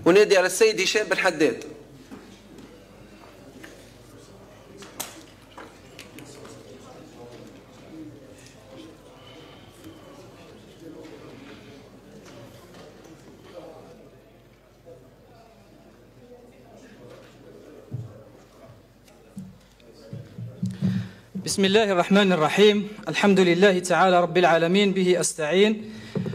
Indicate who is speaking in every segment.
Speaker 1: ونادي على السيد هشام بن حداد.
Speaker 2: بسم الله الرحمن الرحيم. الحمد لله تعالى رب العالمين، به أستعين،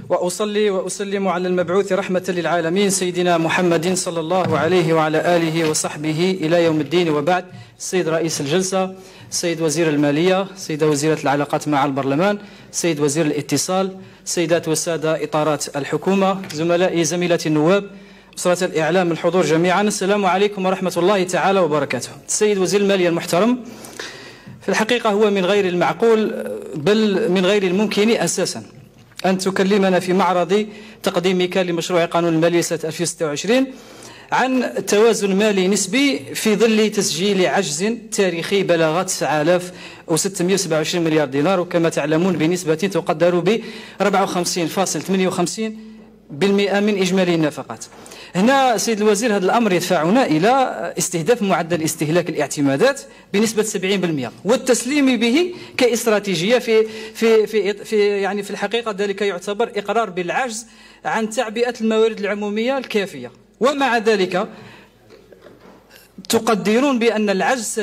Speaker 2: وأصلي وأسلم على المبعوث رحمة للعالمين سيدنا محمد صلى الله عليه وعلى آله وصحبه إلى يوم الدين. وبعد، السيد رئيس الجلسة، السيد وزير المالية، سيدة وزيرة العلاقات مع البرلمان، سيد وزير الاتصال، سيدات والسادة إطارات الحكومة، زملائي زميلاتي النواب، أسرة الإعلام، الحضور جميعا، السلام عليكم ورحمة الله تعالى وبركاته. السيد وزير المالية المحترم، في الحقيقة هو من غير المعقول بل من غير الممكن أساسا أن تكلمنا في معرض تقديمك لمشروع قانون المالية سنة 2026 عن توازن مالي نسبي في ظل تسجيل عجز تاريخي بلغ 9627 مليار دينار، وكما تعلمون بنسبة تقدر ب 54.58% من إجمالي النفقات. هنا سيد الوزير، هذا الأمر يدفعنا إلى استهداف معدل استهلاك الاعتمادات بنسبة 70% والتسليم به كاستراتيجية في الحقيقة ذلك يعتبر إقرار بالعجز عن تعبئة الموارد العمومية الكافية. ومع ذلك تقدرون بأن العجز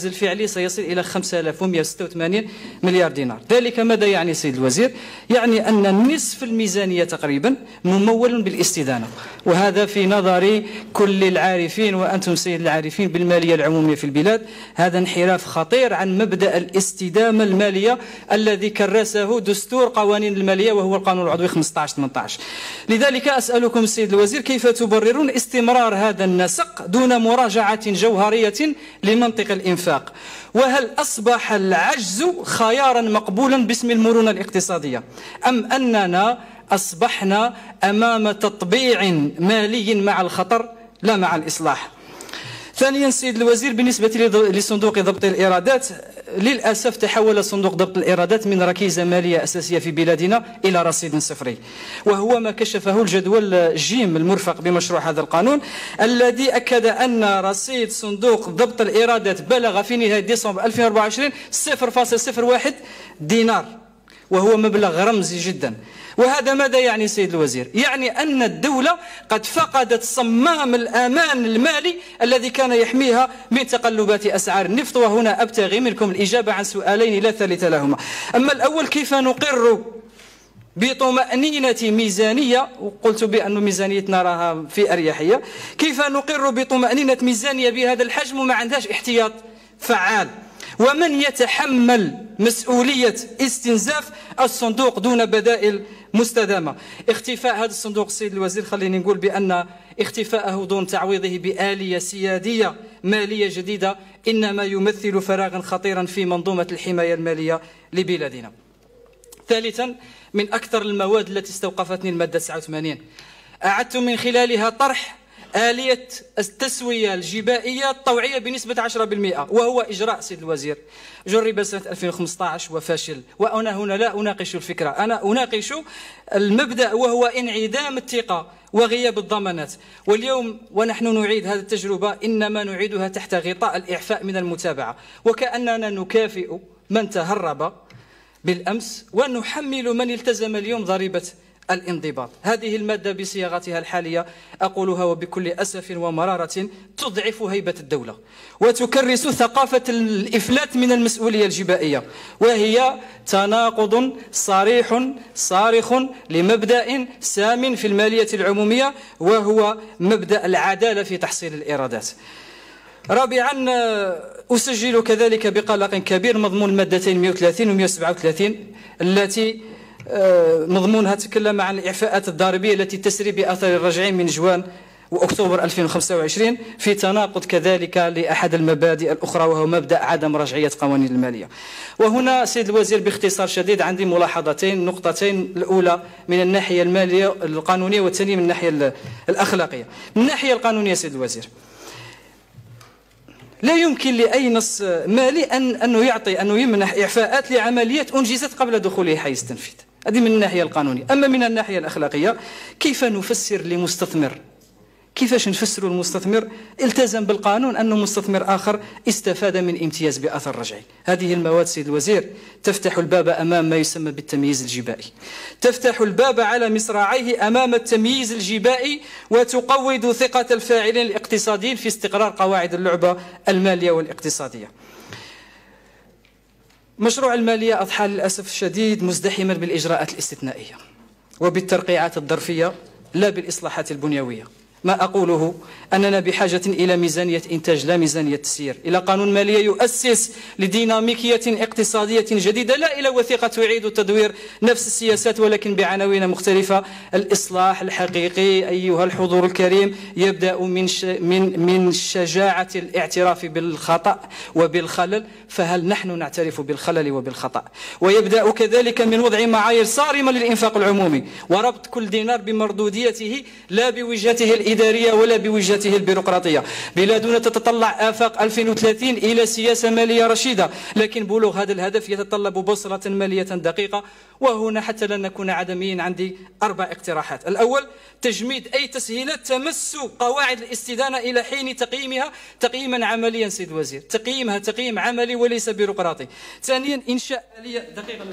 Speaker 2: الفعلي سيصل إلى 5186 مليار دينار. ذلك ماذا يعني سيد الوزير؟ يعني أن نصف الميزانية تقريبا ممول بالاستدانة، وهذا في نظر كل العارفين، وأنتم سيد العارفين بالمالية العمومية في البلاد، هذا انحراف خطير عن مبدأ الاستدامة المالية الذي كرسه دستور قوانين المالية وهو القانون العضوي 15/18. لذلك أسألكم سيد الوزير، كيف تبررون استمرار هذا النسق دون مراجعة جوهرية لمنطق الإنفاق؟ وهل أصبح العجز خيارا مقبولا باسم المرونة الاقتصادية، أم أننا أصبحنا أمام تطبيع مالي مع الخطر لا مع الإصلاح؟ ثانيا سيد الوزير، بالنسبة لصندوق ضبط الإيرادات، للأسف تحول صندوق ضبط الإيرادات من ركيزة مالية أساسية في بلادنا إلى رصيد صفري، وهو ما كشفه الجدول جيم المرفق بمشروع هذا القانون، الذي أكد أن رصيد صندوق ضبط الإيرادات بلغ في نهاية ديسمبر 2024 0.01 دينار، وهو مبلغ رمزي جدا. وهذا ماذا يعني سيد الوزير؟ يعني أن الدولة قد فقدت صمام الأمان المالي الذي كان يحميها من تقلبات أسعار النفط. وهنا أبتغي منكم الإجابة عن سؤالين لا ثالث لهما. أما الأول، كيف نقر بطمأنينة ميزانية، وقلت بأن ميزانيتنا راها في أريحية، كيف نقر بطمأنينة ميزانية بهذا الحجم وما عندهاش احتياط فعال؟ ومن يتحمل مسؤولية استنزاف الصندوق دون بدائل مستدامة؟ اختفاء هذا الصندوق سيد الوزير، خليني نقول بأن اختفاءه دون تعويضه بآلية سيادية مالية جديدة إنما يمثل فراغا خطيرا في منظومة الحماية المالية لبلادنا. ثالثا، من أكثر المواد التي استوقفتني المادة 89، أعدت من خلالها طرح آلية التسوية الجبائية الطوعية بنسبة 10%، وهو إجراء سيد الوزير جرب سنة 2015 وفشل. وأنا هنا لا أناقش الفكرة، أنا أناقش المبدأ، وهو انعدام الثقة وغياب الضمانات. واليوم ونحن نعيد هذه التجربة، إنما نعيدها تحت غطاء الإعفاء من المتابعة، وكأننا نكافئ من تهرب بالأمس ونحمل من التزم اليوم ضريبة الانضباط. هذه المادة بصياغتها الحالية، أقولها وبكل أسف ومرارة، تضعف هيبة الدولة وتكرس ثقافة الإفلات من المسؤولية الجبائية، وهي تناقض صريح صارخ لمبدأ سام في المالية العمومية، وهو مبدأ العدالة في تحصيل الإيرادات. رابعا، أسجل كذلك بقلق كبير مضمون المادتين 130 و 137 التي مضمونها تكلم عن الإعفاءات الضريبية التي تسري بأثر الرجعي من جوان وأكتوبر 2025، في تناقض كذلك لأحد المبادئ الأخرى، وهو مبدأ عدم رجعية قوانين المالية. وهنا سيد الوزير باختصار شديد عندي ملاحظتين، نقطتين، الأولى من الناحية المالية القانونية، والثانية من الناحية الأخلاقية. من الناحية القانونية سيد الوزير، لا يمكن لأي نص مالي أنه يمنح إعفاءات لعمليات أنجزت قبل دخوله حيز التنفيذ. هذه من الناحية القانونية. أما من الناحية الأخلاقية، كيف نفسر لمستثمر كيفاش نفسروا المستثمر التزم بالقانون أنه مستثمر آخر استفاد من امتياز بأثر رجعي؟ هذه المواد سيد الوزير تفتح الباب أمام ما يسمى بالتمييز الجبائي، تفتح الباب على مصراعيه أمام التمييز الجبائي، وتقوض ثقة الفاعلين الاقتصاديين في استقرار قواعد اللعبة المالية والاقتصادية. مشروع المالية أضحى للأسف الشديد مزدحما بالإجراءات الاستثنائية وبالترقيعات الظرفية لا بالإصلاحات البنيوية. ما أقوله أننا بحاجة إلى ميزانية إنتاج لا ميزانية تسيير، إلى قانون مالية يؤسس لديناميكية اقتصادية جديدة، لا إلى وثيقة تعيد تدوير نفس السياسات ولكن بعناوين مختلفة. الإصلاح الحقيقي أيها الحضور الكريم يبدأ من شجاعة الاعتراف بالخطأ وبالخلل، فهل نحن نعترف بالخلل وبالخطأ؟ ويبدأ كذلك من وضع معايير صارمة للإنفاق العمومي وربط كل دينار بمردوديته لا بوجهته الإدارية ولا بوجهته البيروقراطية. بلادنا تتطلع آفاق 2030 إلى سياسة مالية رشيدة، لكن بلوغ هذا الهدف يتطلب بوصلة مالية دقيقة. وهنا حتى لن نكون عدميين عندي 4 اقتراحات. الأول، تجميد أي تسهيلات تمس قواعد الاستدانة إلى حين تقييمها تقييما عمليا سيد الوزير، تقييمها تقييم عملي وليس بيروقراطي. ثانيا، إنشاء آلية دقيقة